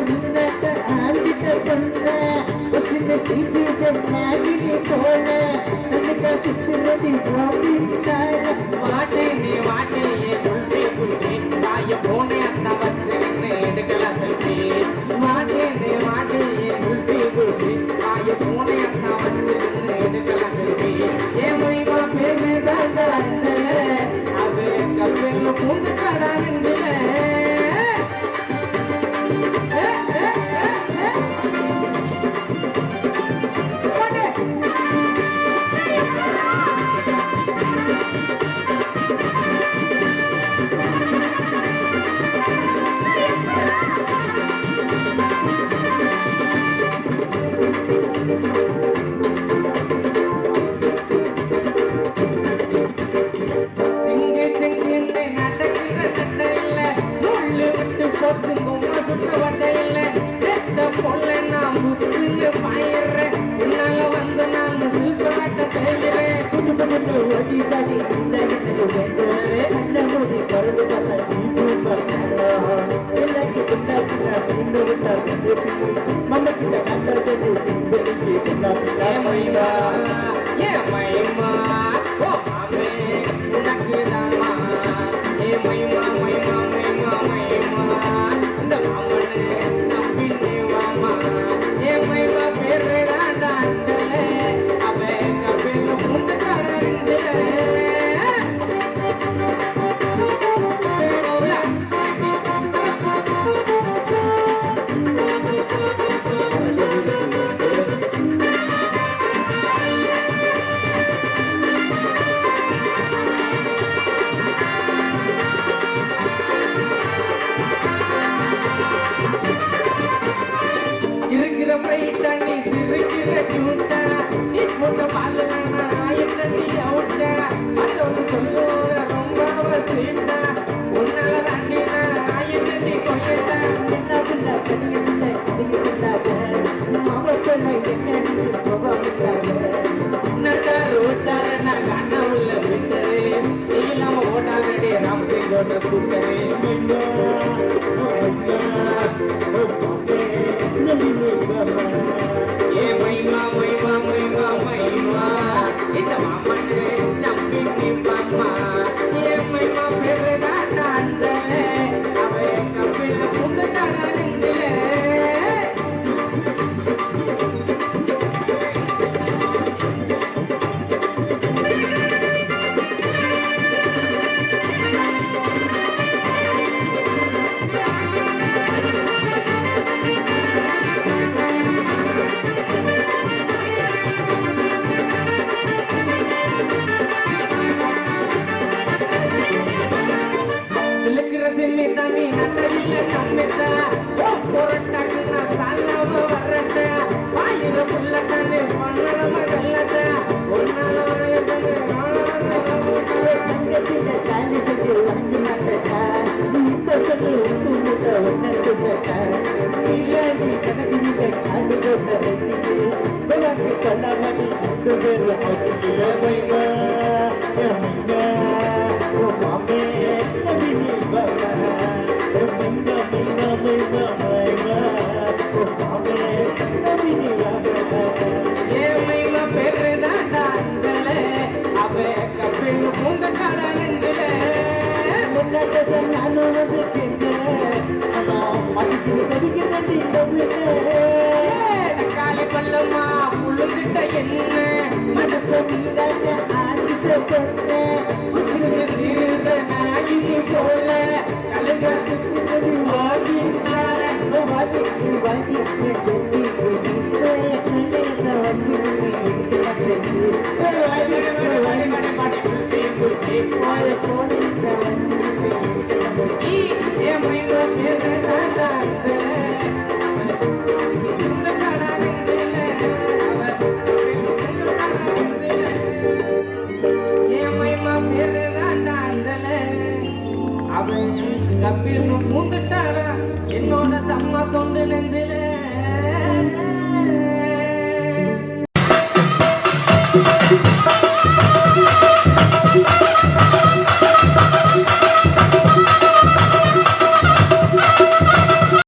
முன்னாட்ட ஆஞ்சிட்ட பொண்ண சின்ன செய்தி நாகினி போல தன்னுக்கா சுத்திரடி போட்டார வாட்டே நீ வாட்டே குல்பி குல்பி தாய போனே அந்த வச்சிருந்து எடுக்கல செல்ஃபி வாட்டே நீ வாட்டே குல்பி குல்பி தாய போனே அந்த வச்சிருந்து எடுக்கல செல்ஃபி ஏ மொய்மா பேரு தாண்டா அது கப்பல் பூந்து கடா Mama kita kata jadi beri kita Mama ya Mama oh ame nak nama Mama இந்த மாமனே நம்பினே மாமா Mama பேரு ராண்டாண்டே அவே கபேல முந்த கடறிஞ்சே தண்ணி சிரிக்கிற கூட்டா நீ போட்ட பாலனா என்ன நீ அவுட்டா பல்லோடு சொல்லுற ரொம்ப சீட்டா உன்னால தாண்டினா என்ன நீ கொய்யட்டா என்ன பண்ண கடிய சொல்லாத மாமா சொல்ல என்ன நீ போவாங்க நட்டா ரோட்டார நான் கண்ண உள்ள விட்டரே இல்லாம ஓட்டாங்கடி ராம் சிங் ஓட்ட ஸ்கூட்டரே இந்த மாமனே நம்பினி மாமா Mama பேரு ராண்டாண்டே அவே கபேல முந்த கடறிஞ்சே சிமிதானி நட்டவில்ல கம்மிதா போராட்டக்குனா சாலவ வரட்ட வாயிர புல்லக்கனே பண்ணலம கல்லட்ட ஒன்னால வரயதே அங்கத்தில காலி செஞ்சு வந்து மாட்டா நீ பசங்க உமுட்ட ஒன்னத்துட்டா நீலாடி கனகிரிட்ட காலி போட்ட வெச்சிட்டு பலாக்கு கல்லாமடி ரெண்டு பேர் ஆச்சில வைவா ஓ மாமே நபினி பாபா மின்னா மின்னா மின்னா மைனா ஓ மாமே நபினி பாபா Mama பேரு ராண்டாண்டே அவே கபேல முந்த கடறிஞ்சே முன்னாடி நானும் வந்து கேட்டேன் ஆனா மதிக்கு கடிக்கிறேன் காலி பல்லமா புழுதிட்ட என்ன மனசு நீராக ஆடிட்ட பொண்ணு உசுறு சீருத நாகினி போல கலங்க சுத்தி வாடி வாடி வாடி குடி குடி கண்ணே வச்சு வாடி வாடி பாடி குல்பி குல்பி வாய போனே வச்சு Mama பேரு ராண்டாண்டே முந்த கடறிஞ்சே அவே Mama பேரு ராண்டாண்டே அவே கபீர் பூந்துட்டாடா என்னோட தம்மா தொண்டு நெஞ்சிலே